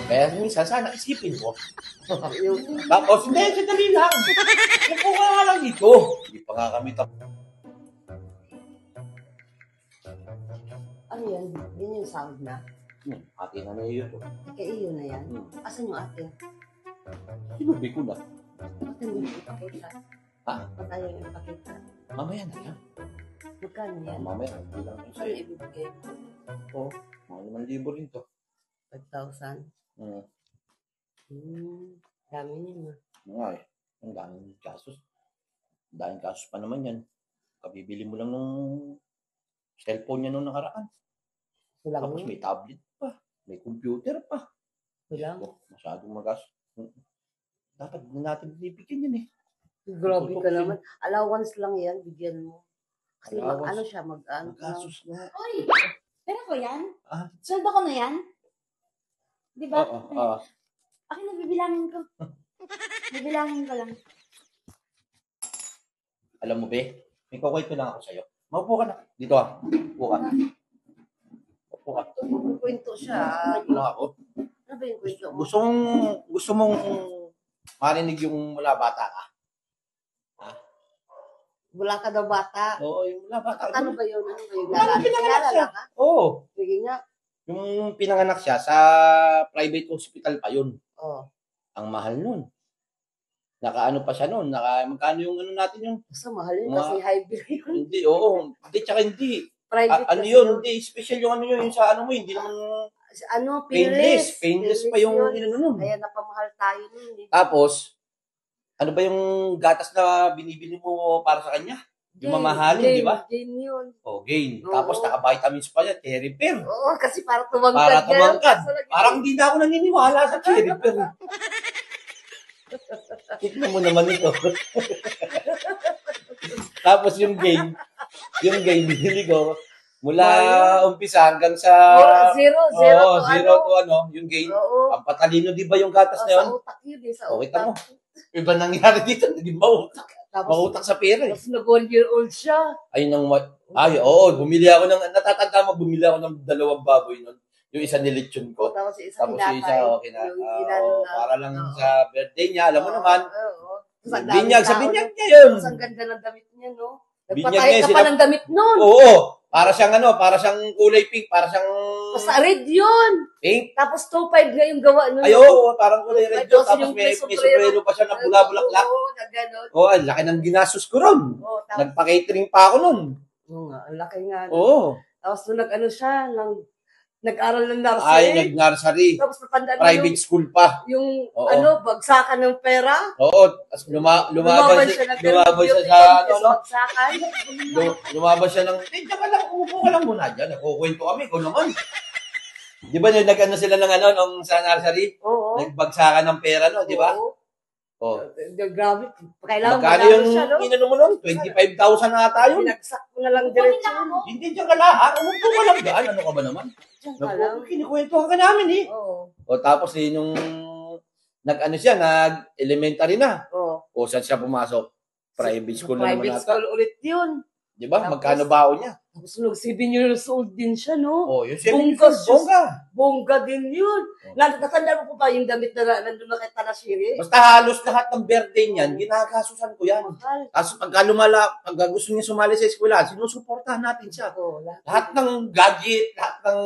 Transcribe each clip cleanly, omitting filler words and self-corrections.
Kaya minsan, sana isipin mo. Tapos, hindi, sandali lang. Upo ka nga lang dito. Hindi pa nga kami tapos. Ano yan? Yan yung sound na? Ate na na yun. Kaya iyo na yan? Asan yung ate? Sinubi ko na. Ba't hindi ipakita? Ha? Ba't ayaw yung ipakita? Mamaya na yan. Magkano yan? Mamaya, bilang ko Ano sa'yo. ibibigay? Oo, mga 5,000 rin to. 5,000? Dami yun ah. Nga eh. Ang daming kasos. Ang daming kasos pa naman yan. Kabibili mo lang nung cellphone niya nung nakaraan. Kulang Tapos yun? may tablet pa. May computer pa. Kulang? Oh, masyadong magas. Dapat na natin binibigyan yan eh. Grabe ka naman. Allowance lang yan, bigyan mo. Kasi Allowance. ano siya, Magasos na. Uy, pera ko yan? Ah? Sweldo ko na yan? Di ba? Oo. Akin na bibilangin ko. Bibilangin ko lang. Alam mo, be, may kukwait ko lang ako sa'yo. Maupo ka na. Dito ah. Upo ka. Upo ka. kwento siya. Upo lang ako. Ano ba yung kwento mo? Gusto mong marinig yung mula bata ka? Wala ka daw bata. Oo, yung mula bata. Ano ba yun? Ano ba yun? Wala, pinanganak siya. Kilala ka? Oo. Sige nga. Yung pinanganak siya sa private hospital pa yun. Oh. Ang mahal nun. Nakaano pa siya nun. Magkano yung ano natin yun? Basta mahal yun kasi hybrid yun. Hindi, oo. Hindi, tsaka hindi. Private Ano kasi yun? Hindi, special yung ano yun. Yung sa ano mo, hindi naman Ano, painless. Painless pa yung yun. inano nun. Kaya napamahal tayo nun. Tapos, ano ba yung gatas na binibili mo para sa kanya? Yung mamahalin, di ba? Gain yun. O, gain. Oo. Tapos, naka-vitamins pa yan. Theraper. Oo, kasi para tumangkad. Para tumangkad. Kaso lagi- Parang hindi na ako naniniwala sa Theraper. Tignan mo naman ito. Tapos yung gain, binili ko, mula umpisa hanggang sa... Zero to ano, yung gain. Oo. Ang patalino, di ba yung gatas na yun? Sa utak yun eh, sa O, kita mo. utak. Iba nangyari dito, naging mautak. Tapos, Mautak sa pera eh. tapos nag-1-year-old siya. Bumili ako ng, natatanda mo, bumili ako ng 2 baboy nun. Yung isa nilitsyon ko. Tapos isa Tapos yung isa, para lang Oo. sa birthday niya, alam mo naman. Oo. Binyag, sa binyag niya yun. Tapos ang ganda ng damit niya, no? Binyag Nagpatay niya, ka pa ng damit nun. Oo. Para siyang kulay pink, para siyang Basta red yun. pink. Tapos 2.5 nga yung gawa nun. Ay, oo, parang kulay red yun. Tapos Tapos yung may sombrero. sombrero pa siya na bula-bulaklak. Oo, na gano'n. Oo, ang laki ng ginastos ko ron. Oo, tapos, Nagpa-catering pa ako nun. oo nga, ang laki nga. Oo. Tapos nung nag-ano siya, nag-aral ng nursery. Ay, nag-nursery. Tapos natandaan mo Private school pa. yung Oo. bagsakan ng pera. Oo. Tapos lumaban siya sa Bagsakan. Lumabas siya ng, diyan ka lang, umupo ka lang muna dyan. Nakukwento kami, ko naman. Di ba nag-ano sila ng nung sa nursery? Oo. Nagbagsakan ng pera, no? Di ba? Oo. Oh. Grabe. Kailangan Magkano manalo yung siya, no? inano mo nun? 25,000 na ata yun. Binagsak ko na lang Kunin diretso. lang ako. Hindi dyan ka lahat. Umupo ka lang dyan. Ano ka ba naman? Diyan ka lang. Kinikwentuhan ka namin eh. Oo. O tapos nung nag-elementary na. Oo. O saan siya pumasok? Private school na naman Private ata. school ulit yun. Di ba? Tapos- Magkano baon niya? Tapos nung 7 years old din siya, no? O, yung Bongga, 7 bongga. Bongga din yun. Natanda mo po ba yung damit na nandun na kay Tanashiri? Basta halos lahat ng birthday niyan, ginagasusan ko yan. Mahal. Tapos pag gusto niya sumali sa eskwela, sinusuportahan natin siya. Oo, Lahat ng gadget, lahat ng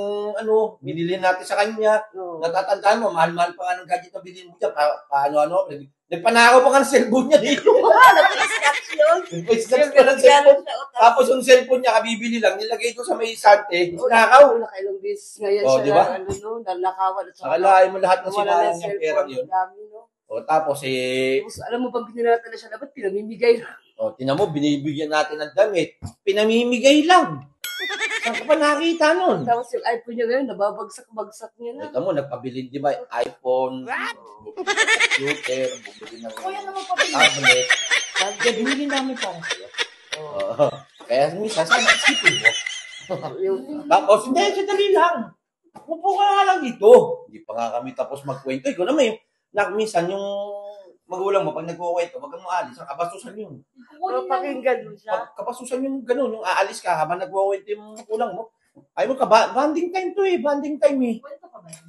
binili natin sa kanya. Oo. Natatandaan mo, mahal-mahal pa nga ng gadget na binili mo dyan. Nagpanakaw pa nga ng cellphone niya dito. Nag-snatch yun. Nagpa-snatch pa ng cellphone. Tapos yung cellphone niya, kabibili lang, nilagay ko sa may sante, nakaw. Nakailang beses ngayon Oh, siya di ba? na, nanakawan at saka Akalain mo lahat ng nawala sinayang ng niyang cellphone. perang yun. Ang dami, no? O tapos Tapos alam mo bang pinilata na siya, dapat pinamimigay lang. tinan mo, binibigyan natin ng damit. Pinamimigay lang. Saan ka pa nakita nun? Tapos yung iPhone niya ngayon, nababagsak-bagsak niya na. Ito mo, nagpabili, di ba, iPhone, computer, bumili ng Kuya naman pabili. tablet. Kaya binili namin para sa'yo. Oo. Kaya minsan, sana isipin mo. Tapos, hindi, sandali lang. Upo ka nga lang dito. Hindi pa nga kami tapos magkwento. Ikaw naman minsan yung magulang mo, pag nagkukwento, wag kang maalis. Ang kabasusan yun. Pero pakinggan mo siya. Kabasusan yung ganun, yung aalis ka habang nagkukwento yung magulang mo. Ay mo ka, banding time to eh. Banding time eh. Kwento pa ba yan?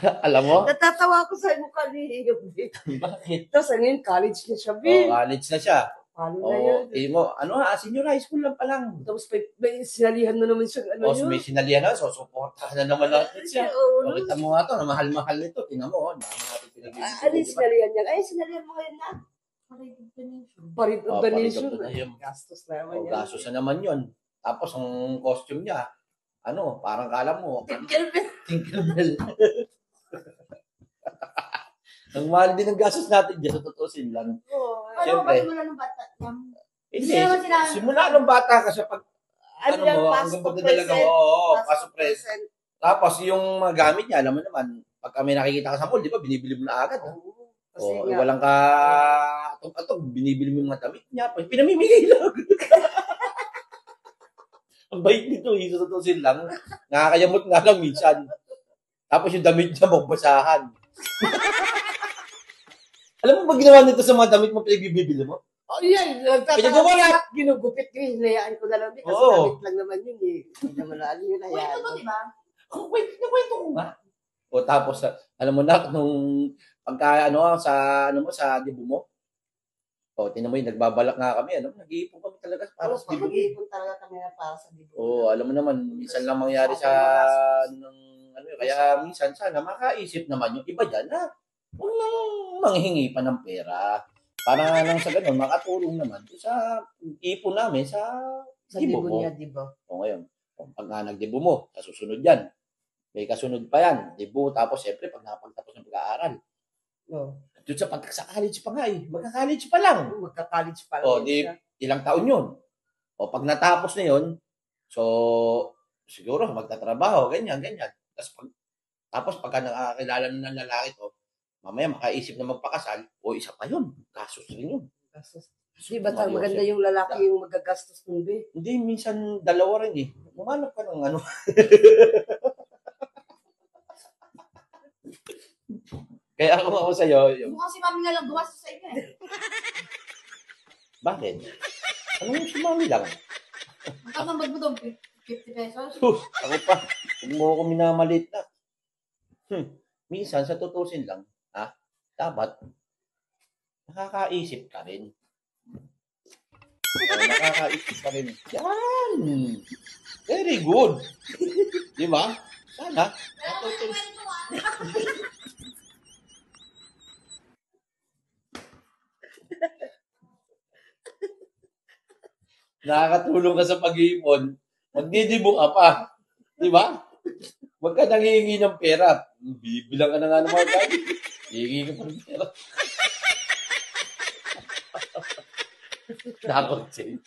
Alam mo? Natatawa ako sa mukha ni Yobi. Bakit? Tapos ngayon, college na siya, Oh, Bi. college na siya. Paano na Oh, yun? mo, ano senior high school lang pa lang. Tapos may sinalihan na naman siya, ano O, yun? may sinalihan na, so suportahan na naman natin siya. Oo, O, kita mo nga to, na mahal-mahal nito. Tingnan mo, dami natin pinagbibigay. ano yung sinalihan niya? Ay, sinalihan mo ngayon na. Parit of the nation. Gastos na naman O, yan. gastos na naman yun. Tapos, ang costume niya, ano, parang kala mo, Tinkerbell. Ang mahal din ang gastos natin dyan, sa tutusin lang. Oo. Pero Siyempre. kasi wala ng bata. Hindi, naman sila- simula nung bata ka sa pag, Ano ano yan, mo, past hanggang to pagdadala ka, present. oo, Past paso to present. present. Tapos, yung mga gamit niya, alam mo naman, pag kami nakikita ka sa mall, di ba, binibili mo na agad. Oo. Kasi O, nga, walang ka, atong-atong, binibili mo yung mga damit niya, pinamimigay lang. Ang bait nito, sa tutusin lang, nakakayamot nga lang minsan. Tapos yung damit niya, magbasahan. Alam mo ba ginawa nito sa mga damit mo pinagbibili mo? oh, yan. Pinagawa na. Ginugupit ko yun. Hinayaan ko na lang. Kasi Oo. damit lang naman yun eh. Hindi naman na ano yun. Kwento Hayaan mo, ko. di ba? Nakwento ko nga. O tapos, alam mo na, nung pagka, sa dibu mo, o, tinan mo yun, nagbabalak nga kami, nag-iipon kami talaga para sa dibu. Mag-iipon talaga kami na para sa dibu. Oo, alam mo naman, minsan lang mangyari kaya minsan sana makaisip naman yung iba dyan na huwag nang manghingi pa ng pera. Para lang sa ganun, makatulong naman sa ipon namin sa Sa dibu dibu mo. niya, diba? O ngayon, pag nga nagdibu mo, sa susunod yan, may kasunod pa yan, dibu, tapos siyempre pag napagtapos ng pag-aaral, No. doon sa college pa nga magka-college pa lang. Magka-college pa lang. O, yun di, siya. ilang taon yun. O, pag natapos na yun, so, siguro magtatrabaho, ganyan. Tapos pagka nakakilala na ng lalaki to, mamaya makaisip na magpakasal, o isa pa yun, kasos rin yun. Gastos. Di ba maganda yung lalaki yung magagastos ng be? Hindi, minsan dalawa rin eh. Umanap ka ng ano. Kaya ako sa'yo, Mukhang si mami nga lang gumastos sa inyo eh. bakit? Ano yung sumami lang? Ang tambag mo doon, 50 pesos. Ako pa, huwag mo ako minamalit na. Minsan, sa tutusin lang, dapat, nakakaisip ka rin. Nakakaisip ka rin. Yan! Very good! Di ba? Sana. Nakakatulong ka sa pag-iipon, magdidibo ka pa. Di ba? Huwag ka nangihingi ng pera. Bibilang ka na nga ng mga gamit. Hihingi ka pa ng pera. Dapat change.